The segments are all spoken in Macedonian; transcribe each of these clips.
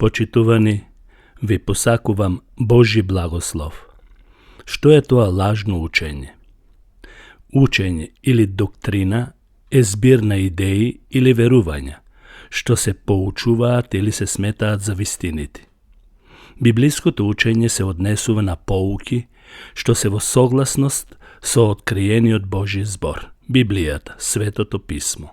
Почитувани, ви посакувам Божи благослов. Што е тоа лажно учење? Учење или доктрина е збир на идеи или верувања, што се поучуваат или се сметаат за вистините. Библиското учење се однесува на поуки, што се во согласност со откриениот Божи збор, Библијата, Светото писмо.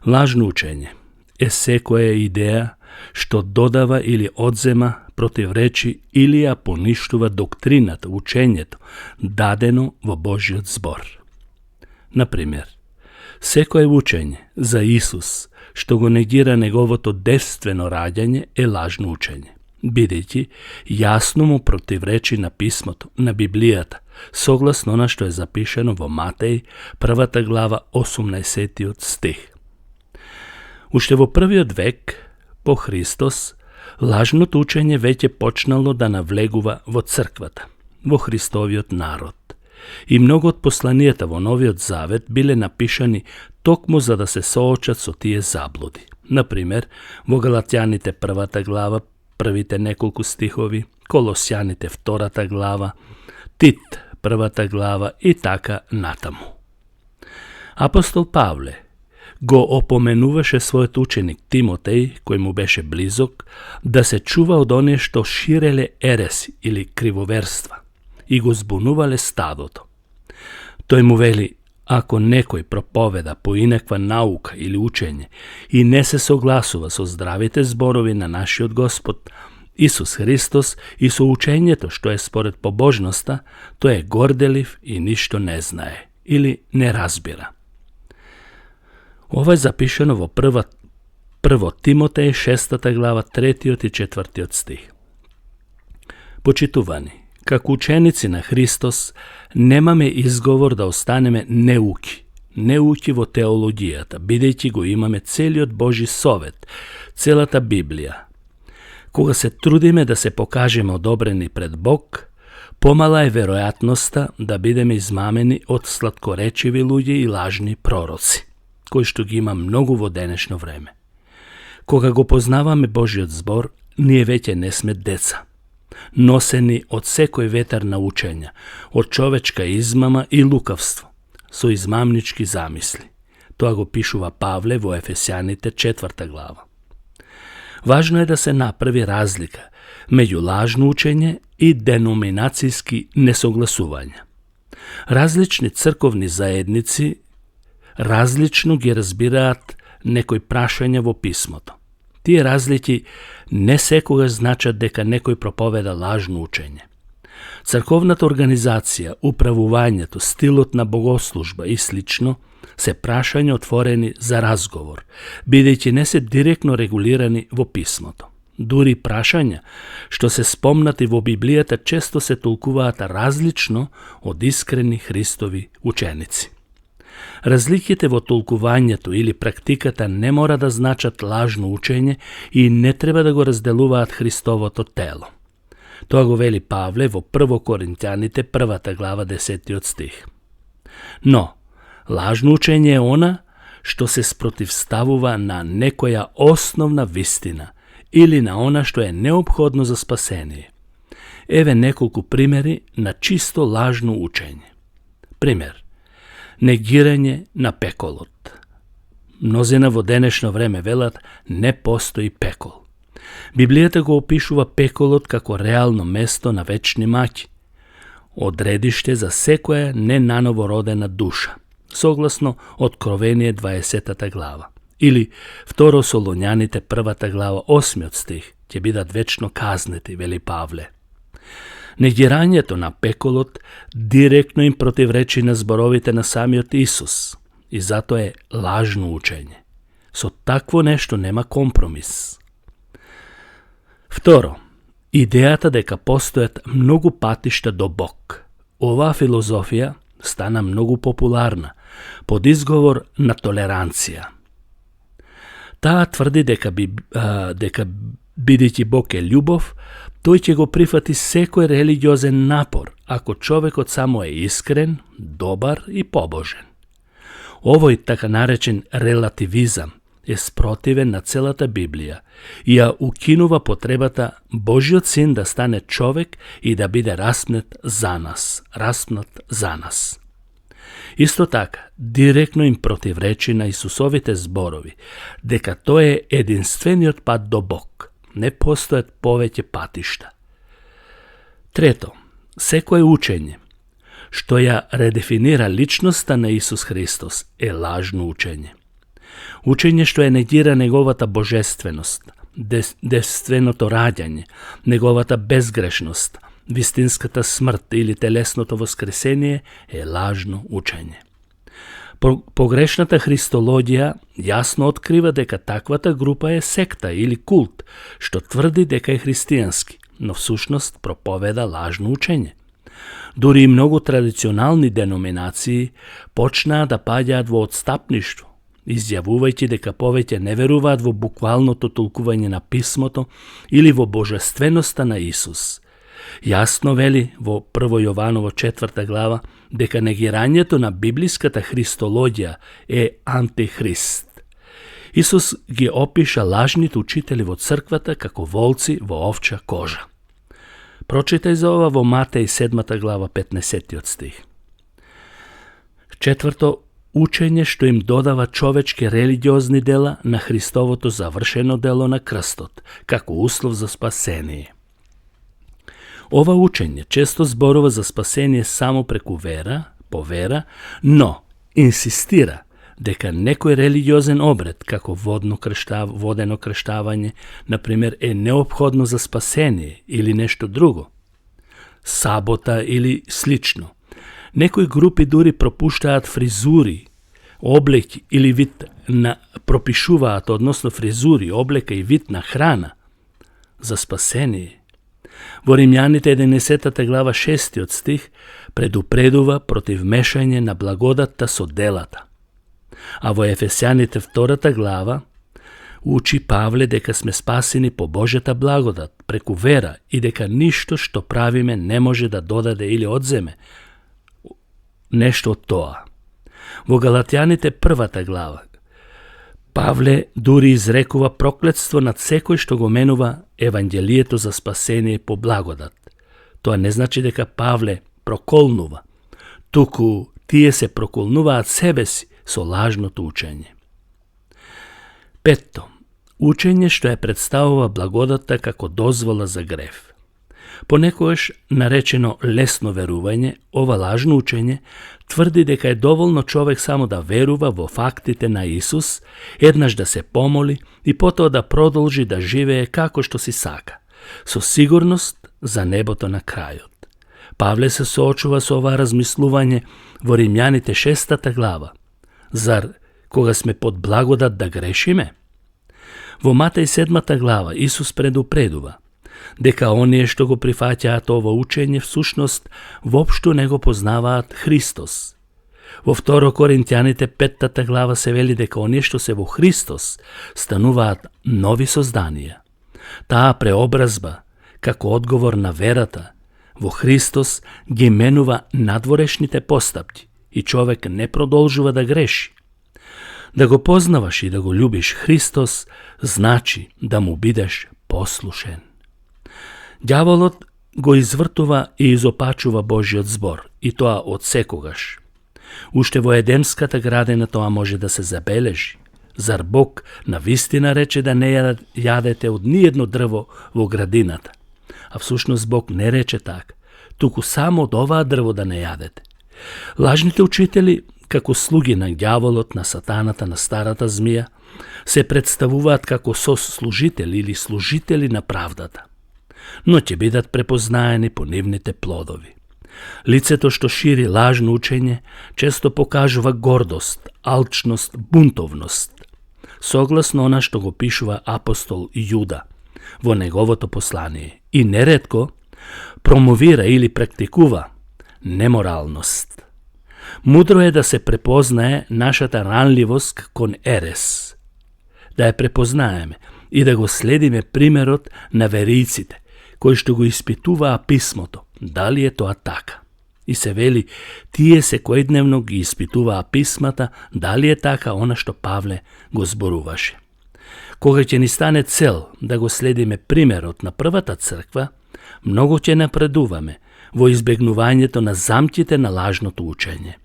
Лажно учење е секоја идеја што додава или одзема, противречи или ја поништува доктрината, учењето, дадено во Божиот збор. Например, секое учење за Исус што го негира неговото девствено раѓање е лажно учење, бидејќи јасно му противречи на писмото, на Библијата, согласно она што е запишено во Матеј, 1 глава, 18 стих. Уште во првиот век по Христос, лажното учење веќе почнало да навлегува во црквата, во Христовиот народ. И многу од посланијата во Новиот Завет биле напишани токму за да се соочат со тие заблуди. Например, во Галатјаните 1 глава, првите неколку стихови, Колосјаните 2 глава, Тит 1 глава и така натаму. Апостол Павле го опоменуваше својот ученик Тимотеј, кој му беше близок, да се чува од оние што ширеле ереси или кривоверства и го збунувале стадото. Тој му вели, ако некој проповеда по инаква наука или учење и не се согласува со здравите зборови на нашиот Господ Исус Христос и со учењето што е според побожноста, тој е горделив и ништо не знае или не разбира. Ова е запишено во прво Тимотеј 6 глава 3 и 4 стих. Почитувани, како ученици на Христос, немаме изговор да останеме неуки во теологијата, бидејќи го имаме целиот Божи совет, целата Библија. Кога се трудиме да се покажеме одобрени пред Бог, помала е веројатноста да бидеме измамени од сладкоречиви луѓе и лажни пророци, кои што ги има многу во денешно време. Кога го познаваме Божиот збор, ние веќе не сме деца, носени од секој ветер на учења, од човечка измама и лукавство, со измамнички замисли. Тоа го пишува Павле во Ефесјаните 4 глава. Важно е да се направи разлика меѓу лажно учење и деноминацијски несогласувања. Различни црковни заедници различно ги разбираат некои прашања во писмото. Тие разлики не секогаш значат дека некој проповеда лажно учење. Црковната организација, управувањето, стилот на богослужба и слично се прашања отворени за разговор, бидејќи не се директно регулирани во писмото. Дури прашања што се спомнати во Библијата често се толкуваат различно од искрени Христови ученици. Разликите во толкувањето или практиката не мора да значат лажно учење и не треба да го разделуваат Христовото тело. Тоа го вели Павле во 1 Коринтјаните 1 глава 10 стих. Но, лажно учење е она што се спротивставува на некоја основна вистина или на она што е неопходно за спасение. Еве неколку примери на чисто лажно учење. Пример. Негирање на пеколот. Мнозина во денешно време велат не постои пекол. Библијата го опишува пеколот како реално место на вечни маќи, одредиште за секоја ненаново родена душа, согласно Откровение 20 глава. Или 2 Солуњаните 1 глава 8 стих, ќе бидат вечно казнети, вели Павле. Негирањето на пеколот директно им противречи на зборовите на самиот Исус и затоа е лажно учење. Со такво нешто нема компромис. Второ, идејата дека постојат многу патишта до Бог. Оваа филозофија стана многу популарна под изговор на толеранција. Таа тврди дека бидејќи Бог е љубов, тој ќе го прифати секој религиозен напор, ако човекот само е искрен, добар и побожен. Овој така наречен релативизам е спротивен на целата Библија и ја укинува потребата Божиот син да стане човек и да биде распнат за нас. Исто така, директно им противречи на Исусовите зборови, дека тој е единствениот пат до Бог. Не постојат повеќе патишта. Трето, секое учење што ја редефинира личноста на Исус Христос е лажно учење. Учење што ја негира неговата божественост, девственото раѓање, неговата безгрешност, вистинската смрт или телесното воскресение е лажно учење. Погрешната христологија јасно открива дека таквата група е секта или култ, што тврди дека е христијански, но всушност проповеда лажно учење. Дури и многу традиционални деноминации почнаа да паѓаат во отстапништво, изјавувајќи дека повеќе не веруваат во буквалното толкување на писмото или во божественоста на Исус. Јасно вели во 1 Јованово 4 глава дека негирањето на библиската христологија е антихрист. Исус ги опиша лажните учители во црквата како волци во овча кожа. Прочитај за ова во Матеј 7 глава 15 стих. Четврто, учење што им додава човечки религиозни дела на Христовото завршено дело на крстот, како услов за спасение. Ова учење често зборува за спасение само преку вера, по вера, но инсистира дека некој религиозен обред, како водено крштавање, например, е неопходно за спасение или нешто друго, сабота или слично. Некои групи дури пропуштаат фризури, облеки или вид на пропишуваат, односно фризури, облека и вид на храна за спасение. Во Римјаните 11 глава 6 стих предупредува против мешање на благодатта со делата. А во Ефесјаните 2 глава учи Павле дека сме спасени по Божјата благодат, преку вера и дека ништо што правиме не може да додаде или одземе нешто од тоа. Во Галатјаните 1 глава Павле дури изрекува проклетство над секој што го менува Евангелието за спасение по благодат. Тоа не значи дека Павле проколнува, туку тие се проколнуваат себе си со лажното учење. Петто, учење што ја представува благодатта како дозвола за грев. Понекогаш наречено лесно верување, ова лажно учење тврди дека е доволно човек само да верува во фактите на Исус, еднаш да се помоли и потоа да продолжи да живее како што си сака, со сигурност за небото на крајот. Павле се соочува со ова размислување во Римјаните 6 глава. Зар кога сме под благодат да грешиме? Во Матеј 7 глава Исус предупредува дека оние што го прифаќаат ова учење всушност воопшто не го познаваат Христос. Во 2 Коринтјаните 5 глава се вели дека оние што се во Христос стануваат нови созданија. Таа преобразба, како одговор на верата во Христос, ги менува надворешните постапки и човек не продолжува да греши. Да го познаваш и да го љубиш Христос значи да му бидеш послушен. Ѓаволот го извртува и изопачува Божиот збор, и тоа од секогаш. Уште во Едемската градина тоа може да се забележи. Зар Бог на вистина рече да не јадете од ниедно дрво во градината? А всушност Бог не рече така, туку само од оваа дрво да не јадете. Лажните учители, како слуги на ѓаволот, на сатаната, на старата змија, се представуваат како сослужители или служители на правдата, но ќе бидат препознаени по нивните плодови. Лицето што шири лажно учење често покажува гордост, алчност, бунтовност, согласно она што го пишува апостол Јуда во неговото послание, и неретко промовира или практикува неморалност. Мудро е да се препознае нашата ранливост кон ерес, да ја препознаеме и да го следиме примерот на веријците, кои што го испитуваа писмото, дали е тоа така. И се вели, тие секојдневно ги испитуваа писмата, дали е така она што Павле го зборуваше. Кога ќе ни стане цел да го следиме примерот на првата црква, многу ќе напредуваме во избегнувањето на замките на лажното учење.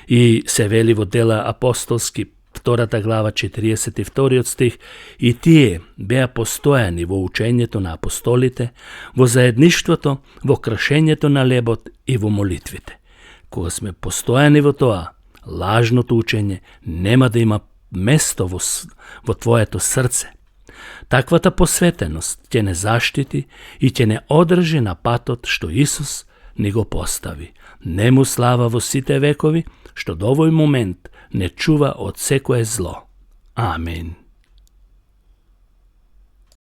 И се вели во Дела апостолски, 2 глава, 42 стих, и тие беа постојани во учењето на апостолите, во заедништвото, во кршењето на лебот и во молитвите. Кога сме постојани во тоа, лажното учење нема да има место во твоето срце. Таквата посветеност ќе не заштити и ќе не одржи на патот што Исус ни го постави. Нему слава во сите векови, што до овој момент не чува од секое зло. Амин.